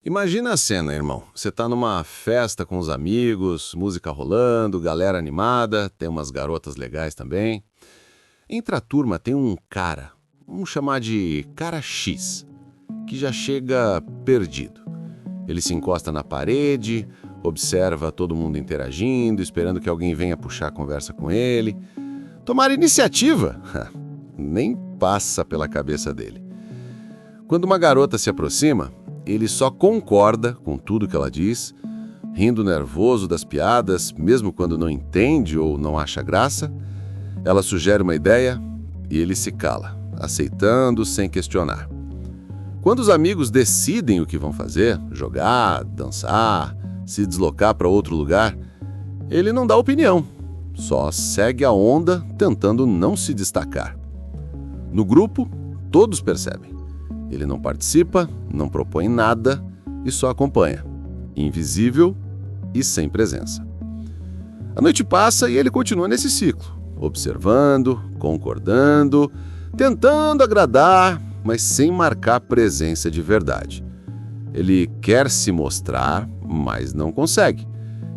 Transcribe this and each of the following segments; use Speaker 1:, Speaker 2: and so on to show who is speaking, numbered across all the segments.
Speaker 1: Imagina a cena, irmão. Você tá numa festa com os amigos, música rolando, galera animada, tem umas garotas legais também. Entre a turma tem um cara, vamos chamar de cara X, que já chega perdido. Ele se encosta na parede, observa todo mundo interagindo, esperando que alguém venha puxar a conversa com ele. Tomar iniciativa? Nem passa pela cabeça dele. Quando uma garota se aproxima, ele só concorda com tudo que ela diz, rindo nervoso das piadas, mesmo quando não entende ou não acha graça. Ela sugere uma ideia e ele se cala, aceitando sem questionar. Quando os amigos decidem o que vão fazer, jogar, dançar, se deslocar para outro lugar, ele não dá opinião, só segue a onda tentando não se destacar. No grupo, todos percebem. Ele não participa, não propõe nada e só acompanha, invisível e sem presença. A noite passa e ele continua nesse ciclo, observando, concordando, tentando agradar, mas sem marcar presença de verdade. Ele quer se mostrar, mas não consegue.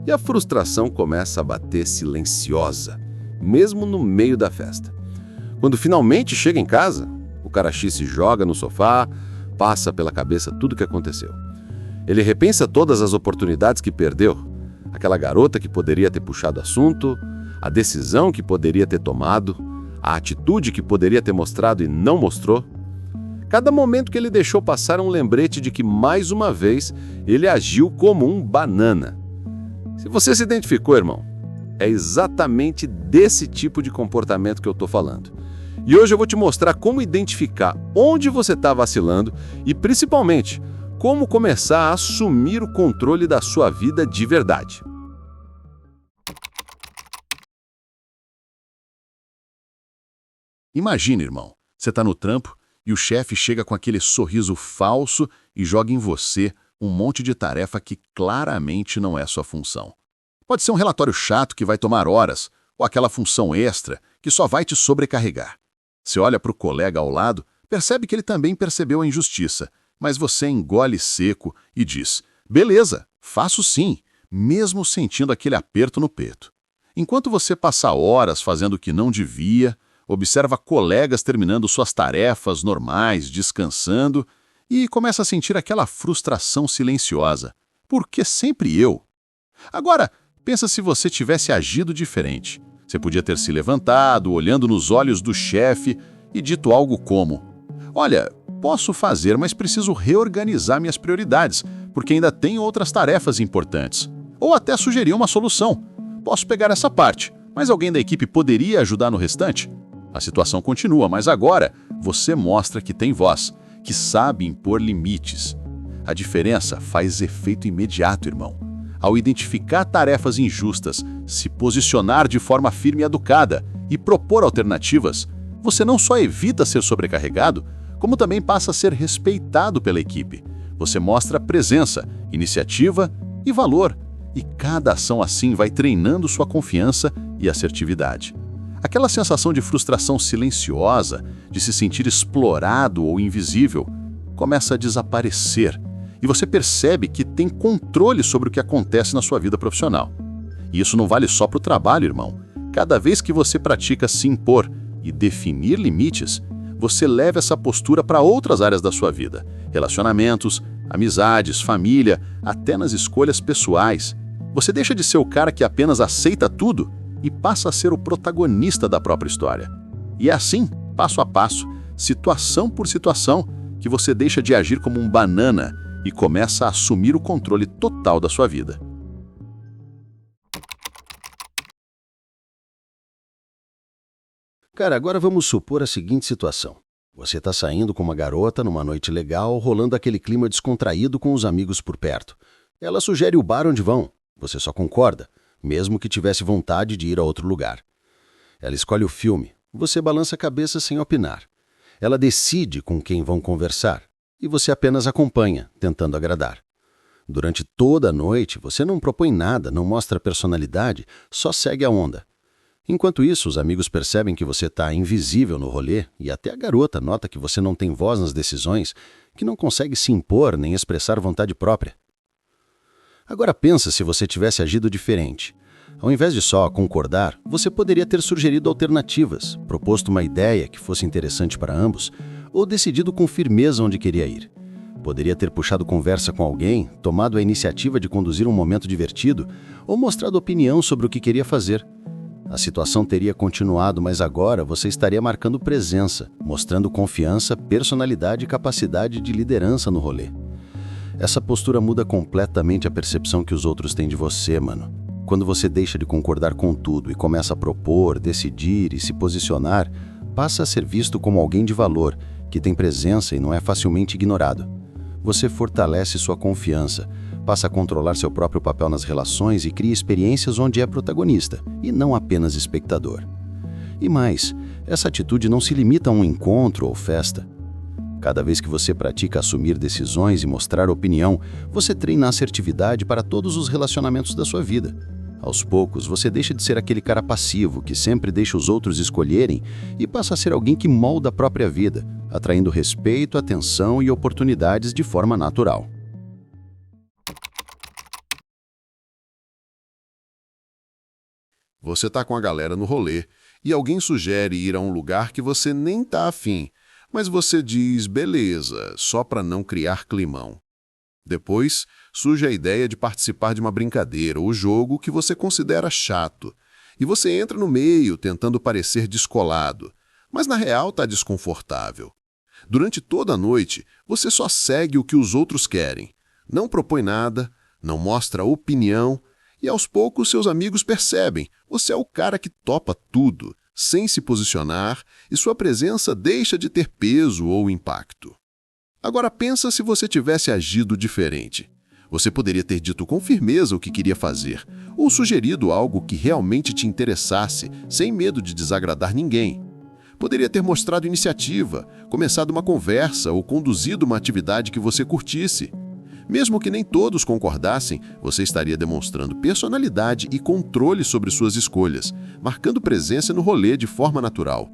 Speaker 1: E a frustração começa a bater silenciosa, mesmo no meio da festa. Quando finalmente chega em casa, o cara X se joga no sofá, passa pela cabeça tudo o que aconteceu. Ele repensa todas as oportunidades que perdeu, aquela garota que poderia ter puxado assunto, a decisão que poderia ter tomado, a atitude que poderia ter mostrado e não mostrou. Cada momento que ele deixou passar um lembrete de que, mais uma vez, ele agiu como um banana. Se você se identificou, irmão, é exatamente desse tipo de comportamento que eu estou falando. E hoje eu vou te mostrar como identificar onde você está vacilando e, principalmente, como começar a assumir o controle da sua vida de verdade.
Speaker 2: Imagina, irmão, você está no trampo e o chefe chega com aquele sorriso falso e joga em você um monte de tarefa que claramente não é sua função. Pode ser um relatório chato que vai tomar horas ou aquela função extra que só vai te sobrecarregar. Você olha para o colega ao lado, percebe que ele também percebeu a injustiça, mas você engole seco e diz: beleza, faço sim, mesmo sentindo aquele aperto no peito. Enquanto você passa horas fazendo o que não devia, observa colegas terminando suas tarefas normais, descansando, e começa a sentir aquela frustração silenciosa. Por que sempre eu? Agora, pensa se você tivesse agido diferente. Você podia ter se levantado, olhando nos olhos do chefe e dito algo como: olha, posso fazer, mas preciso reorganizar minhas prioridades, porque ainda tenho outras tarefas importantes. Ou até sugerir uma solução. Posso pegar essa parte, mas alguém da equipe poderia ajudar no restante? A situação continua, mas agora você mostra que tem voz, que sabe impor limites. A diferença faz efeito imediato, irmão. Ao identificar tarefas injustas, se posicionar de forma firme e educada e propor alternativas, você não só evita ser sobrecarregado, como também passa a ser respeitado pela equipe. Você mostra presença, iniciativa e valor, e cada ação assim vai treinando sua confiança e assertividade. Aquela sensação de frustração silenciosa, de se sentir explorado ou invisível, começa a desaparecer. E você percebe que tem controle sobre o que acontece na sua vida profissional. E isso não vale só para o trabalho, irmão. Cada vez que você pratica se impor e definir limites, você leva essa postura para outras áreas da sua vida. Relacionamentos, amizades, família, até nas escolhas pessoais. Você deixa de ser o cara que apenas aceita tudo e passa a ser o protagonista da própria história. E é assim, passo a passo, situação por situação, que você deixa de agir como um banana e começa a assumir o controle total da sua vida.
Speaker 3: Cara, agora vamos supor a seguinte situação. Você está saindo com uma garota numa noite legal, rolando aquele clima descontraído com os amigos por perto. Ela sugere o bar onde vão. Você só concorda, mesmo que tivesse vontade de ir a outro lugar. Ela escolhe o filme. Você balança a cabeça sem opinar. Ela decide com quem vão conversar. E você apenas acompanha, tentando agradar. Durante toda a noite, você não propõe nada, não mostra personalidade, só segue a onda. Enquanto isso, os amigos percebem que você está invisível no rolê e até a garota nota que você não tem voz nas decisões, que não consegue se impor nem expressar vontade própria. Agora pensa se você tivesse agido diferente. Ao invés de só concordar, você poderia ter sugerido alternativas, proposto uma ideia que fosse interessante para ambos, ou decidido com firmeza onde queria ir. Poderia ter puxado conversa com alguém, tomado a iniciativa de conduzir um momento divertido, ou mostrado opinião sobre o que queria fazer. A situação teria continuado, mas agora você estaria marcando presença, mostrando confiança, personalidade e capacidade de liderança no rolê. Essa postura muda completamente a percepção que os outros têm de você, mano. Quando você deixa de concordar com tudo e começa a propor, decidir e se posicionar, passa a ser visto como alguém de valor, que tem presença e não é facilmente ignorado. Você fortalece sua confiança, passa a controlar seu próprio papel nas relações e cria experiências onde é protagonista, e não apenas espectador. E mais, essa atitude não se limita a um encontro ou festa. Cada vez que você pratica assumir decisões e mostrar opinião, você treina a assertividade para todos os relacionamentos da sua vida. Aos poucos, você deixa de ser aquele cara passivo que sempre deixa os outros escolherem e passa a ser alguém que molda a própria vida, atraindo respeito, atenção e oportunidades de forma natural.
Speaker 2: Você tá com a galera no rolê e alguém sugere ir a um lugar que você nem tá afim, mas você diz, beleza, só para não criar climão. Depois, surge a ideia de participar de uma brincadeira ou jogo que você considera chato, e você entra no meio tentando parecer descolado, mas na real está desconfortável. Durante toda a noite, você só segue o que os outros querem, não propõe nada, não mostra opinião, e aos poucos seus amigos percebem, você é o cara que topa tudo, sem se posicionar, e sua presença deixa de ter peso ou impacto. Agora pensa se você tivesse agido diferente. Você poderia ter dito com firmeza o que queria fazer, ou sugerido algo que realmente te interessasse, sem medo de desagradar ninguém. Poderia ter mostrado iniciativa, começado uma conversa ou conduzido uma atividade que você curtisse. Mesmo que nem todos concordassem, você estaria demonstrando personalidade e controle sobre suas escolhas, marcando presença no rolê de forma natural.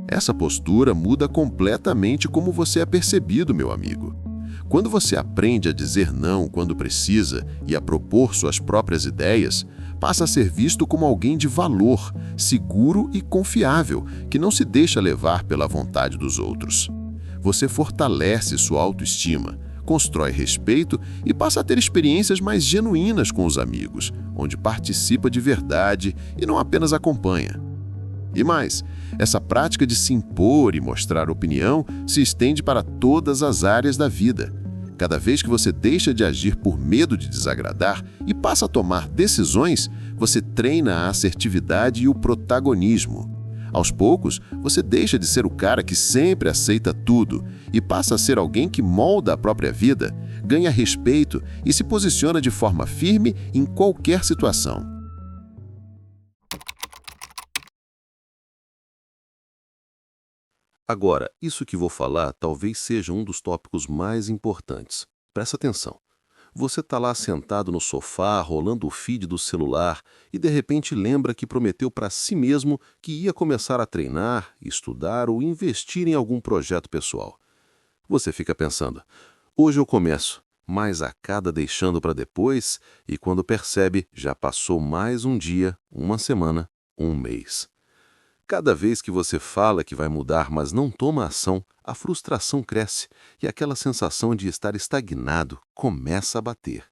Speaker 2: Essa postura muda completamente como você é percebido, meu amigo. Quando você aprende a dizer não quando precisa e a propor suas próprias ideias, passa a ser visto como alguém de valor, seguro e confiável, que não se deixa levar pela vontade dos outros. Você fortalece sua autoestima, constrói respeito e passa a ter experiências mais genuínas com os amigos, onde participa de verdade e não apenas acompanha. E mais, essa prática de se impor e mostrar opinião se estende para todas as áreas da vida. Cada vez que você deixa de agir por medo de desagradar e passa a tomar decisões, você treina a assertividade e o protagonismo. Aos poucos, você deixa de ser o cara que sempre aceita tudo e passa a ser alguém que molda a própria vida, ganha respeito e se posiciona de forma firme em qualquer situação.
Speaker 1: Agora, isso que vou falar talvez seja um dos tópicos mais importantes. Presta atenção. Você está lá sentado no sofá, rolando o feed do celular e de repente lembra que prometeu para si mesmo que ia começar a treinar, estudar ou investir em algum projeto pessoal. Você fica pensando, hoje eu começo, mas acaba deixando para depois e quando percebe, já passou mais um dia, uma semana, um mês. Cada vez que você fala que vai mudar, mas não toma ação, a frustração cresce e aquela sensação de estar estagnado começa a bater.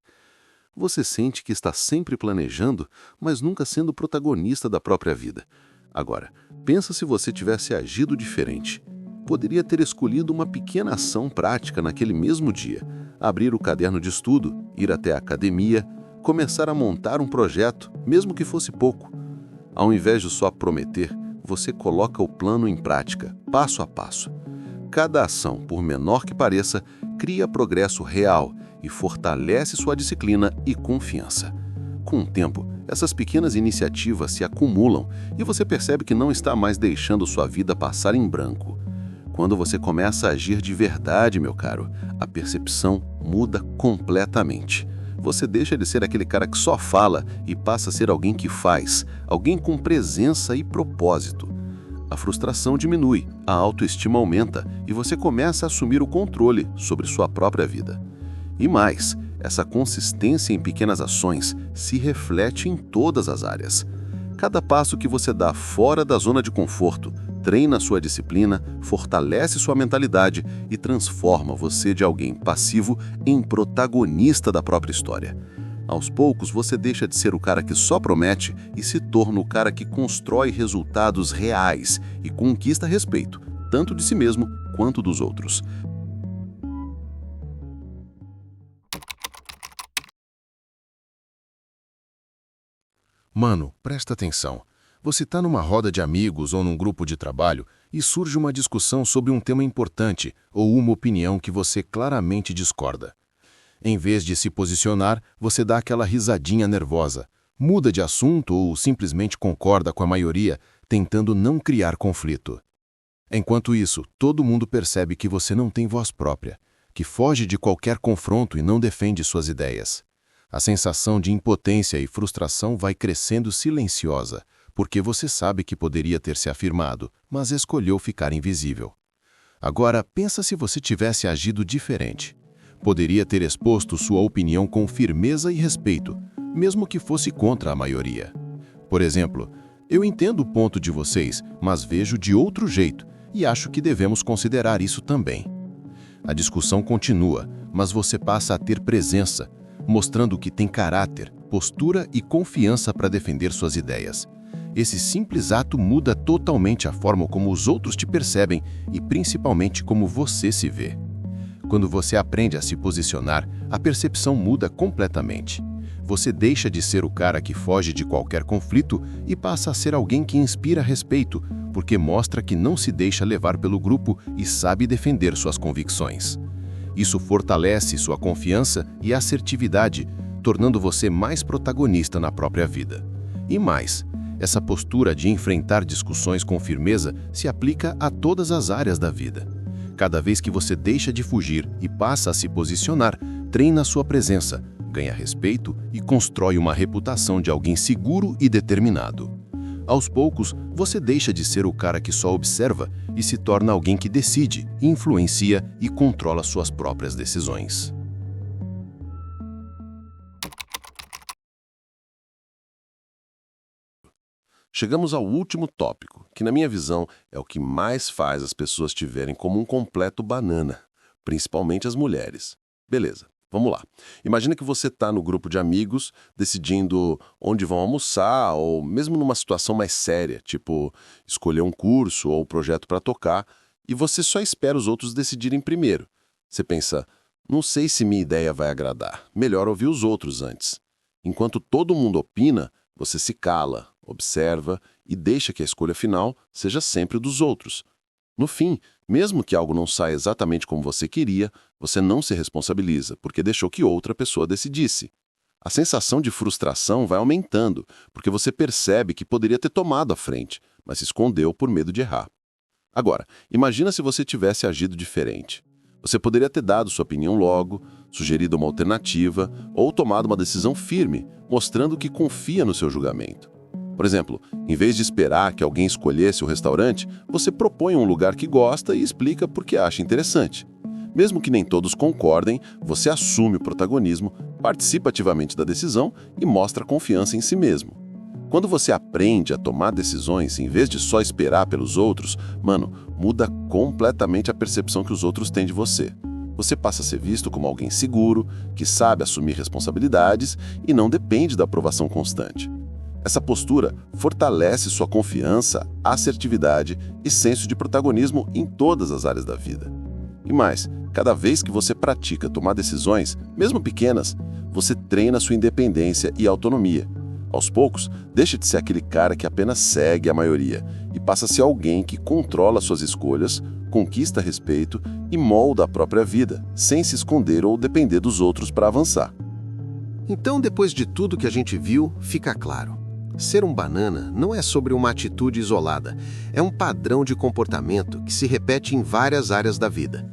Speaker 1: Você sente que está sempre planejando, mas nunca sendo protagonista da própria vida. Agora, pensa se você tivesse agido diferente. Poderia ter escolhido uma pequena ação prática naquele mesmo dia, abrir o caderno de estudo, ir até a academia, começar a montar um projeto, mesmo que fosse pouco. Ao invés de só prometer, você coloca o plano em prática, passo a passo. Cada ação, por menor que pareça, cria progresso real e fortalece sua disciplina e confiança. Com o tempo, essas pequenas iniciativas se acumulam e você percebe que não está mais deixando sua vida passar em branco. Quando você começa a agir de verdade, meu caro, a percepção muda completamente. você deixa de ser aquele cara que só fala e passa a ser alguém que faz, alguém com presença e propósito. A frustração diminui, a autoestima aumenta e você começa a assumir o controle sobre sua própria vida. E mais, essa consistência em pequenas ações se reflete em todas as áreas. Cada passo que você dá fora da zona de conforto treina sua disciplina, fortalece sua mentalidade e transforma você de alguém passivo em protagonista da própria história. Aos poucos, você deixa de ser o cara que só promete e se torna o cara que constrói resultados reais e conquista respeito, tanto de si mesmo quanto dos outros.
Speaker 2: Mano, presta atenção. Você está numa roda de amigos ou num grupo de trabalho e surge uma discussão sobre um tema importante ou uma opinião que você claramente discorda. Em vez de se posicionar, você dá aquela risadinha nervosa, muda de assunto ou simplesmente concorda com a maioria, tentando não criar conflito. Enquanto isso, todo mundo percebe que você não tem voz própria, que foge de qualquer confronto e não defende suas ideias. A sensação de impotência e frustração vai crescendo silenciosa, porque você sabe que poderia ter se afirmado, mas escolheu ficar invisível. Agora, pensa se você tivesse agido diferente. Poderia ter exposto sua opinião com firmeza e respeito, mesmo que fosse contra a maioria. Por exemplo, eu entendo o ponto de vocês, mas vejo de outro jeito e acho que devemos considerar isso também. A discussão continua, mas você passa a ter presença, mostrando que tem caráter, postura e confiança para defender suas ideias. Esse simples ato muda totalmente a forma como os outros te percebem e principalmente como você se vê. Quando você aprende a se posicionar, a percepção muda completamente. Você deixa de ser o cara que foge de qualquer conflito e passa a ser alguém que inspira respeito, porque mostra que não se deixa levar pelo grupo e sabe defender suas convicções. Isso fortalece sua confiança e assertividade, tornando você mais protagonista na própria vida. E mais, essa postura de enfrentar discussões com firmeza se aplica a todas as áreas da vida. Cada vez que você deixa de fugir e passa a se posicionar, treina sua presença, ganha respeito e constrói uma reputação de alguém seguro e determinado. Aos poucos, você deixa de ser o cara que só observa e se torna alguém que decide, influencia e controla suas próprias decisões.
Speaker 1: Chegamos ao último tópico, que na minha visão é o que mais faz as pessoas te verem como um completo banana, principalmente as mulheres. Beleza, vamos lá. Imagina que você está no grupo de amigos decidindo onde vão almoçar ou mesmo numa situação mais séria, tipo escolher um curso ou projeto para tocar, e você só espera os outros decidirem primeiro. Você pensa, não sei se minha ideia vai agradar, melhor ouvir os outros antes. Enquanto todo mundo opina, você se cala, observa e deixa que a escolha final seja sempre dos outros. No fim, mesmo que algo não saia exatamente como você queria, você não se responsabiliza, porque deixou que outra pessoa decidisse. A sensação de frustração vai aumentando, porque você percebe que poderia ter tomado a frente, mas se escondeu por medo de errar. Agora, imagina se você tivesse agido diferente. Você poderia ter dado sua opinião logo, sugerido uma alternativa ou tomado uma decisão firme, mostrando que confia no seu julgamento. Por exemplo, em vez de esperar que alguém escolhesse o restaurante, você propõe um lugar que gosta e explica por que acha interessante. Mesmo que nem todos concordem, você assume o protagonismo, participa ativamente da decisão e mostra confiança em si mesmo. Quando você aprende a tomar decisões em vez de só esperar pelos outros, muda completamente a percepção que os outros têm de você. Você passa a ser visto como alguém seguro, que sabe assumir responsabilidades e não depende da aprovação constante. Essa postura fortalece sua confiança, assertividade e senso de protagonismo em todas as áreas da vida. E mais, cada vez que você pratica tomar decisões, mesmo pequenas, você treina sua independência e autonomia. Aos poucos, deixa de ser aquele cara que apenas segue a maioria e passa a ser alguém que controla suas escolhas, conquista respeito e molda a própria vida, sem se esconder ou depender dos outros para avançar.
Speaker 3: Então, depois de tudo que a gente viu, fica claro. Ser um banana não é sobre uma atitude isolada, é um padrão de comportamento que se repete em várias áreas da vida.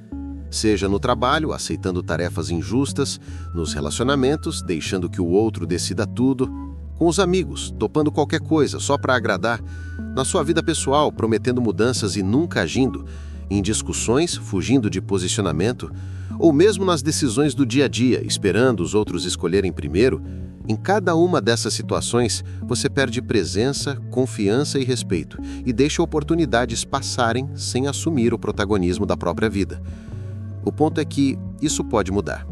Speaker 3: Seja no trabalho, aceitando tarefas injustas, nos relacionamentos, deixando que o outro decida tudo, com os amigos, topando qualquer coisa só para agradar, na sua vida pessoal, prometendo mudanças e nunca agindo, em discussões, fugindo de posicionamento, ou mesmo nas decisões do dia a dia, esperando os outros escolherem primeiro. Em cada uma dessas situações, você perde presença, confiança e respeito e deixa oportunidades passarem sem assumir o protagonismo da própria vida. O ponto é que isso pode mudar.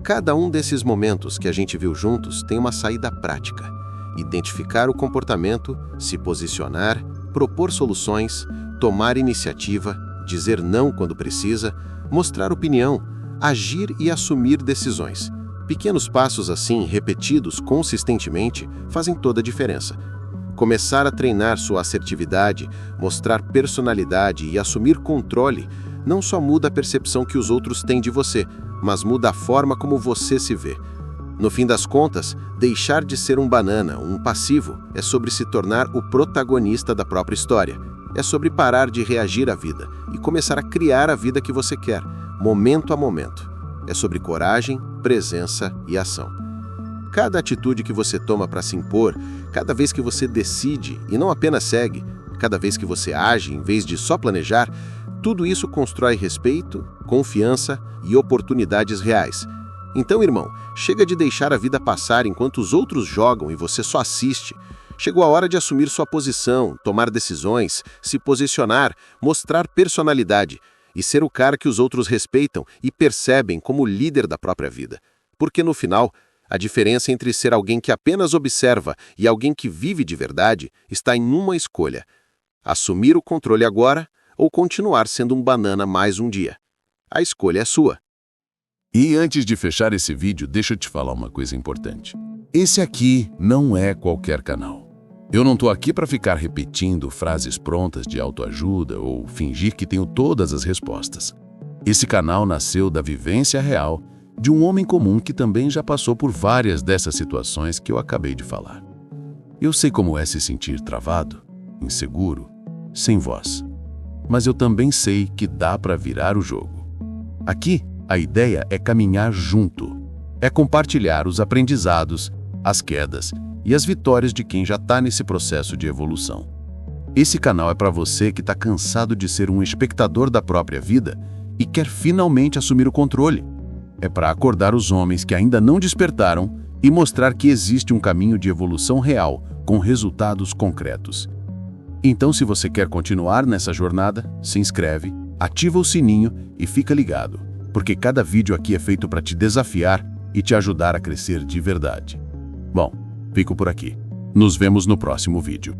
Speaker 3: Cada um desses momentos que a gente viu juntos tem uma saída prática. Identificar o comportamento, se posicionar, propor soluções, tomar iniciativa, dizer não quando precisa, mostrar opinião, agir e assumir decisões. Pequenos passos assim, repetidos consistentemente, fazem toda a diferença. Começar a treinar sua assertividade, mostrar personalidade e assumir controle não só muda a percepção que os outros têm de você, mas muda a forma como você se vê. No fim das contas, deixar de ser um banana, um passivo, é sobre se tornar o protagonista da própria história. É sobre parar de reagir à vida e começar a criar a vida que você quer, momento a momento. É sobre coragem, presença e ação. Cada atitude que você toma para se impor, cada vez que você decide e não apenas segue, cada vez que você age em vez de só planejar, tudo isso constrói respeito, confiança e oportunidades reais. Então, irmão, chega de deixar a vida passar enquanto os outros jogam e você só assiste. Chegou a hora de assumir sua posição, tomar decisões, se posicionar, mostrar personalidade e ser o cara que os outros respeitam e percebem como líder da própria vida. Porque no final, a diferença entre ser alguém que apenas observa e alguém que vive de verdade está em uma escolha: assumir o controle agora ou continuar sendo um banana mais um dia. A escolha é sua.
Speaker 2: E antes de fechar esse vídeo, deixa eu te falar uma coisa importante. Esse aqui não é qualquer canal. Eu não estou aqui para ficar repetindo frases prontas de autoajuda ou fingir que tenho todas as respostas. Esse canal nasceu da vivência real de um homem comum que também já passou por várias dessas situações que eu acabei de falar. Eu sei como é se sentir travado, inseguro, sem voz. Mas eu também sei que dá para virar o jogo. Aqui, a ideia é caminhar junto. É compartilhar os aprendizados, as quedas e as vitórias de quem já está nesse processo de evolução. Esse canal é para você que está cansado de ser um espectador da própria vida e quer finalmente assumir o controle. É para acordar os homens que ainda não despertaram e mostrar que existe um caminho de evolução real, com resultados concretos. Então, se você quer continuar nessa jornada, se inscreve, ativa o sininho e fica ligado, porque cada vídeo aqui é feito para te desafiar e te ajudar a crescer de verdade. Bom, fico por aqui. Nos vemos no próximo vídeo.